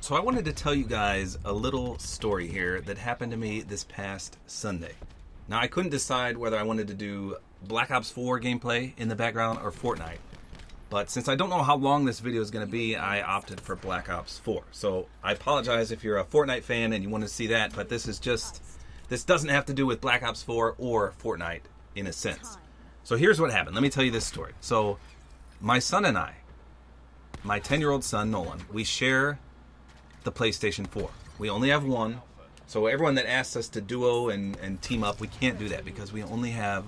So I wanted to tell you guys a little story here that happened to me this past Sunday. Now I couldn't decide whether I wanted to do Black Ops 4 gameplay in the background or Fortnite. But since I don't know how long this video is going to be, I opted for Black Ops 4. So I apologize if you're a Fortnite fan and you want to see that, but this doesn't have to do with Black Ops 4 or Fortnite in a sense. So here's what happened. Let me tell you this story. So my son and I, my 10-year-old son Nolan, we share the PlayStation 4. We only have one. So everyone that asks us to duo and team up, we can't do that because we only have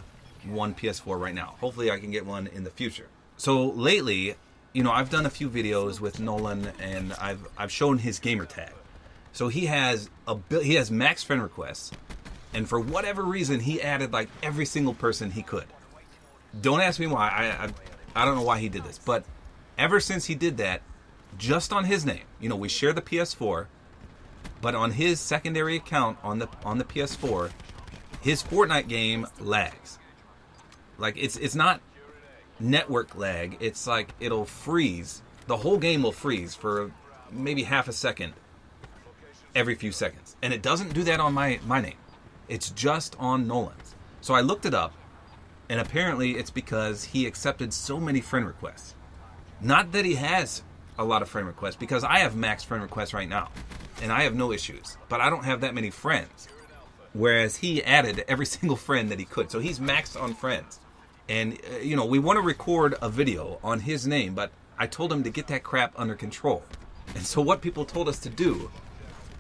one PS4 right now. Hopefully I can get one in the future. So lately, you know, I've done a few videos with Nolan and I've shown his gamer tag. So he has max friend requests, and for whatever reason he added like every single person he could. Don't ask me why. I don't know why he did this, but ever since he did that, just on his name, you know, we share the PS4, but on his secondary account on the PS4, his Fortnite game lags. Like it's not network lag. It's like it'll freeze. The whole game will freeze for maybe half a second every few seconds, and it doesn't do that on my name. It's just on Nolan's. So I looked it up, and apparently it's because he accepted so many friend requests. Not that he has a lot of friend requests, because I have max friend requests right now and I have no issues, but I don't have that many friends, whereas he added every single friend that he could. So he's maxed on friends, and you know, we want to record a video on his name, but I told him to get that crap under control. And so what people told us to do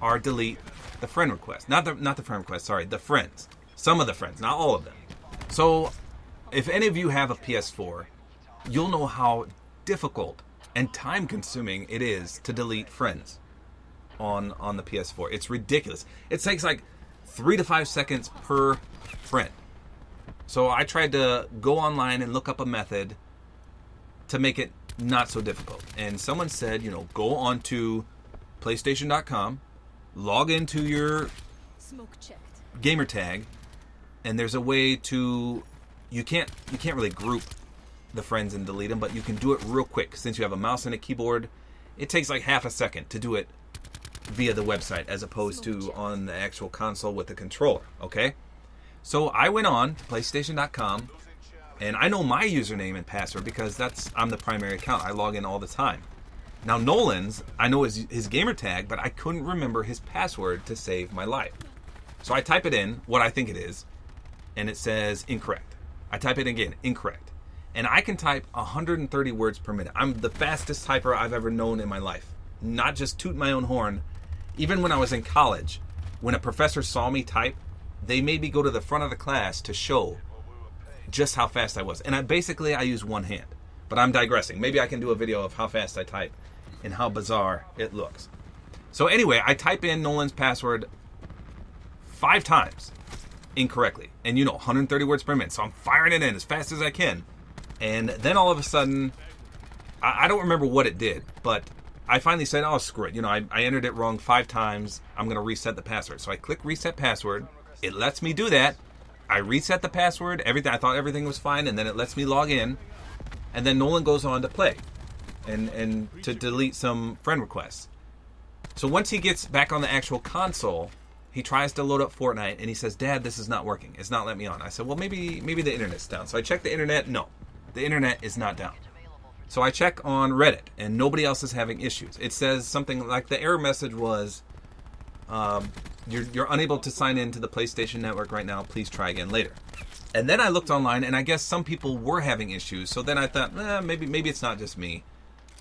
are delete the friend request, not the friend request, sorry, the friends, some of the friends, not all of them. So if any of you have a PS4, you'll know how difficult and time-consuming it is to delete friends on the PS4. It's ridiculous. It takes like 3 to 5 seconds per friend. So I tried to go online and look up a method to make it not so difficult. And someone said, you know, go on to PlayStation.com, log into your gamer tag, and there's a way to, you can't really group the friends and delete them, but you can do it real quick. Since you have a mouse and a keyboard, it takes like half a second to do it via the website as opposed to on the actual console with the controller. Okay, so I went on to PlayStation.com, and I know my username and password because I'm the primary account. I log in all the time. Now Nolan's, I know his gamer tag, but I couldn't remember his password to save my life. So I type it in, what I think it is, and it says incorrect. I type it again, incorrect. And I can type 130 words per minute. I'm the fastest typer I've ever known in my life. Not just toot my own horn. Even when I was in college, when a professor saw me type, they made me go to the front of the class to show just how fast I was. And I use one hand. But I'm digressing. Maybe I can do a video of how fast I type and how bizarre it looks. So anyway, I type in Nolan's password 5 times incorrectly. And you know, 130 words per minute. So I'm firing it in as fast as I can. And then all of a sudden, I don't remember what it did, but I finally said, oh, screw it. You know, I entered it wrong 5 times. I'm going to reset the password. So I click reset password. It lets me do that. I reset the password. I thought everything was fine, and then it lets me log in. And then Nolan goes on to play and to delete some friend requests. So once he gets back on the actual console, he tries to load up Fortnite, and he says, Dad, this is not working. It's not letting me on. I said, well, maybe the internet's down. So I checked the internet. No. The internet is not down. So I check on Reddit, and nobody else is having issues. It says something like the error message was, you're unable to sign into the PlayStation Network right now. Please try again later. And then I looked online, and I guess some people were having issues. So then I thought, maybe it's not just me.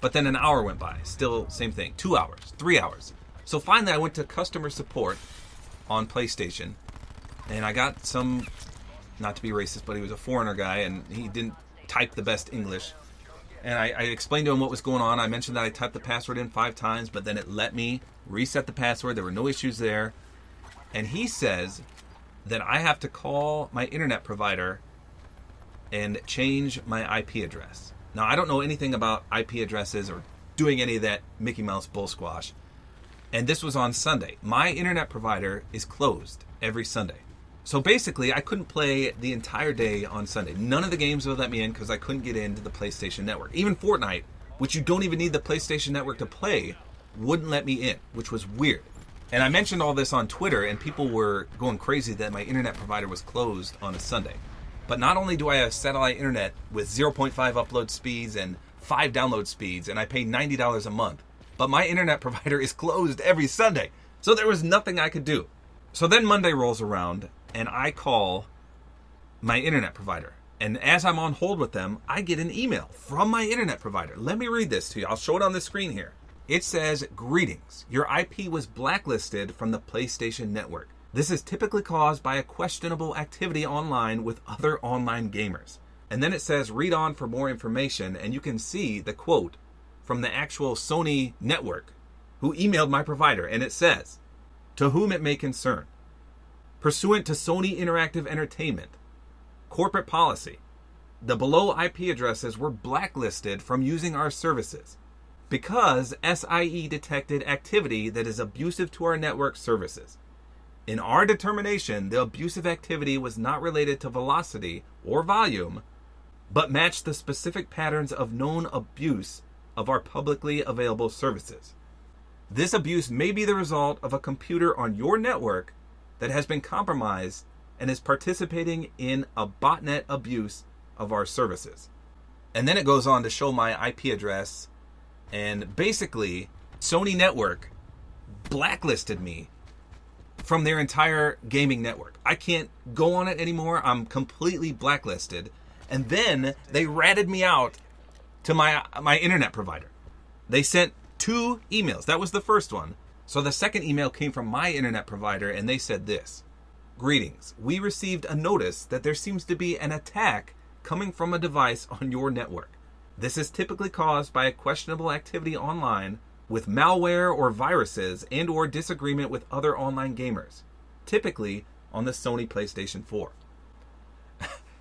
But then an hour went by. Still same thing. 2 hours, 3 hours. So finally I went to customer support on PlayStation, and I got some, not to be racist, but he was a foreigner guy, and he didn't type the best English, and I explained to him what was going on. I mentioned that I typed the password in 5 times, but then it let me reset the password. There were no issues there, and he says that I have to call my internet provider and change my IP address. Now I don't know anything about IP addresses or doing any of that Mickey Mouse bull squash, and this was on Sunday. My internet provider is closed every Sunday. So basically, I couldn't play the entire day on Sunday. None of the games would let me in because I couldn't get into the PlayStation Network. Even Fortnite, which you don't even need the PlayStation Network to play, wouldn't let me in, which was weird. And I mentioned all this on Twitter, and people were going crazy that my internet provider was closed on a Sunday. But not only do I have satellite internet with 0.5 upload speeds and 5 download speeds, and I pay $90 a month, but my internet provider is closed every Sunday. So there was nothing I could do. So then Monday rolls around, and I call my internet provider. And as I'm on hold with them, I get an email from my internet provider. Let me read this to you. I'll show it on the screen here. It says, "Greetings. Your IP was blacklisted from the PlayStation Network. This is typically caused by a questionable activity online with other online gamers." And then it says, "Read on for more information," and you can see the quote from the actual Sony network who emailed my provider, and it says, "To whom it may concern, pursuant to Sony Interactive Entertainment corporate policy, the below IP addresses were blacklisted from using our services because SIE detected activity that is abusive to our network services. In our determination, the abusive activity was not related to velocity or volume, but matched the specific patterns of known abuse of our publicly available services. This abuse may be the result of a computer on your network that has been compromised and is participating in a botnet abuse of our services." And then it goes on to show my IP address, and basically Sony Network blacklisted me from their entire gaming network. I can't go on it anymore. I'm completely blacklisted. And then they ratted me out to my internet provider. They sent 2 emails. That was the first one. So the second email came from my internet provider, and they said this: "Greetings. We received a notice that there seems to be an attack coming from a device on your network. This is typically caused by a questionable activity online with malware or viruses and or disagreement with other online gamers, typically on the Sony PlayStation 4.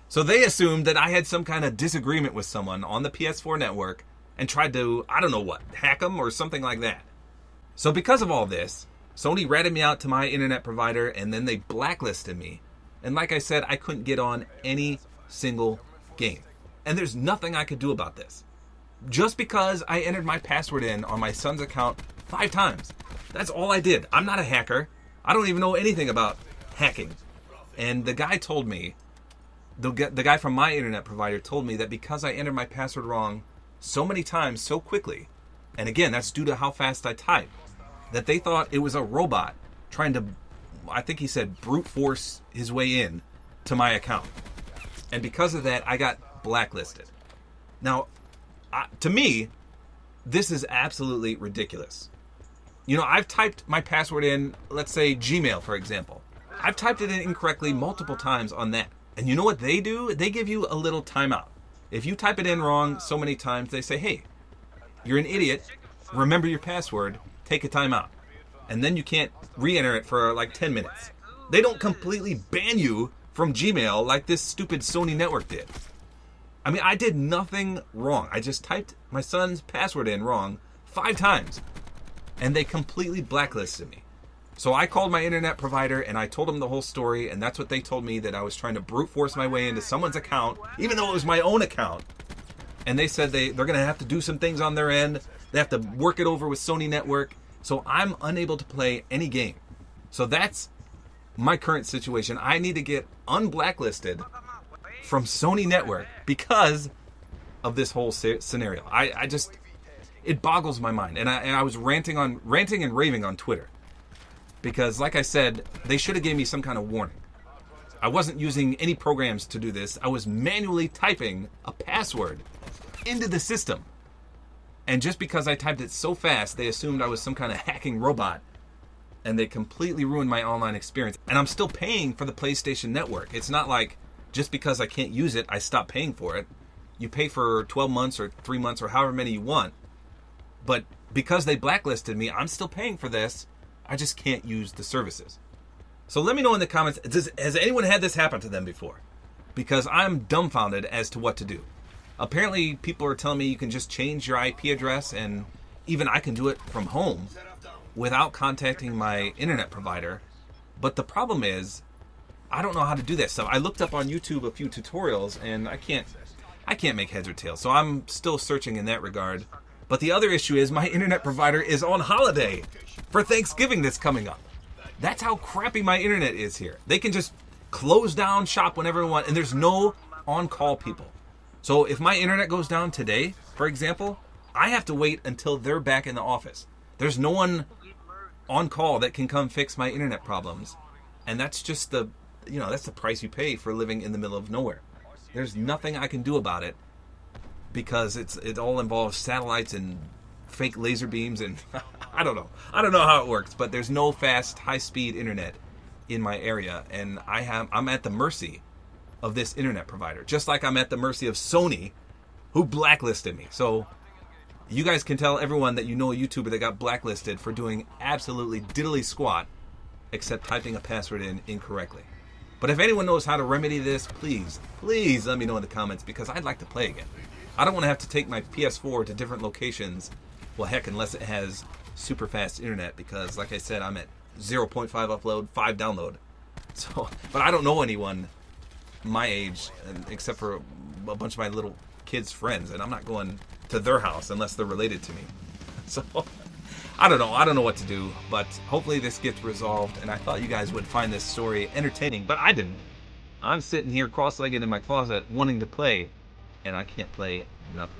So they assumed that I had some kind of disagreement with someone on the PS4 network and tried to, I don't know what, hack them or something like that. So because of all this, Sony ratted me out to my internet provider, and then they blacklisted me. And like I said, I couldn't get on any single game. And there's nothing I could do about this. Just because I entered my password in on my son's account 5 times. That's all I did. I'm not a hacker. I don't even know anything about hacking. And the guy told me, the guy from my internet provider told me that because I entered my password wrong so many times so quickly, and again, that's due to how fast I type, that they thought it was a robot trying to, I think he said, brute force his way in to my account. And because of that, I got blacklisted. Now, to me, this is absolutely ridiculous. You know, I've typed my password in, let's say Gmail, for example. I've typed it in incorrectly multiple times on that. And you know what they do? They give you a little timeout. If you type it in wrong so many times, they say, hey, you're an idiot. Remember your password. Take a timeout. And then you can't re-enter it for like 10 minutes. They don't completely ban you from Gmail like this stupid Sony network did. I mean, I did nothing wrong. I just typed my son's password in wrong 5 times. And they completely blacklisted me. So I called my internet provider and I told them the whole story, and that's what they told me, that I was trying to brute force my way into someone's account, even though it was my own account. And they said they're going to have to do some things on their end. They have to work it over with Sony Network. So I'm unable to play any game. So that's my current situation. I need to get unblacklisted from Sony Network because of this whole scenario. I just, it boggles my mind. And I was ranting and raving on Twitter. Because, like I said, they should have gave me some kind of warning. I wasn't using any programs to do this. I was manually typing a password into the system. And just because I typed it so fast, they assumed I was some kind of hacking robot. And they completely ruined my online experience. And I'm still paying for the PlayStation Network. It's not like just because I can't use it, I stop paying for it. You pay for 12 months or 3 months or however many you want. But because they blacklisted me, I'm still paying for this. I just can't use the services. So let me know in the comments, has anyone had this happen to them before? Because I'm dumbfounded as to what to do. Apparently, people are telling me you can just change your IP address, and even I can do it from home without contacting my internet provider. But the problem is, I don't know how to do that stuff. I looked up on YouTube a few tutorials, and I can't make heads or tails. So I'm still searching in that regard. But the other issue is my internet provider is on holiday for Thanksgiving that's coming up. That's how crappy my internet is here. They can just close down shop whenever they want, and there's no on-call people. So if my internet goes down today, for example, I have to wait until they're back in the office. There's no one on call that can come fix my internet problems. And that's just that's the price you pay for living in the middle of nowhere. There's nothing I can do about it because it all involves satellites and fake laser beams and I don't know how it works, but there's no fast high-speed internet in my area, and I'm at the mercy of this internet provider, just like I'm at the mercy of Sony, who blacklisted me. So you guys can tell everyone that you know a YouTuber that got blacklisted for doing absolutely diddly squat except typing a password in incorrectly. But if anyone knows how to remedy this, please let me know in the comments, because I'd like to play again. I don't want to have to take my PS4 to different locations, well, heck, unless it has super fast internet, because like I said, I'm at 0.5 upload, 5 download. So, but I don't know anyone my age except for a bunch of my little kids' friends, and I'm not going to their house unless they're related to me. So I don't know what to do, but hopefully this gets resolved, and I thought you guys would find this story entertaining, but I didn't. I'm sitting here cross-legged in my closet wanting to play, and I can't play nothing.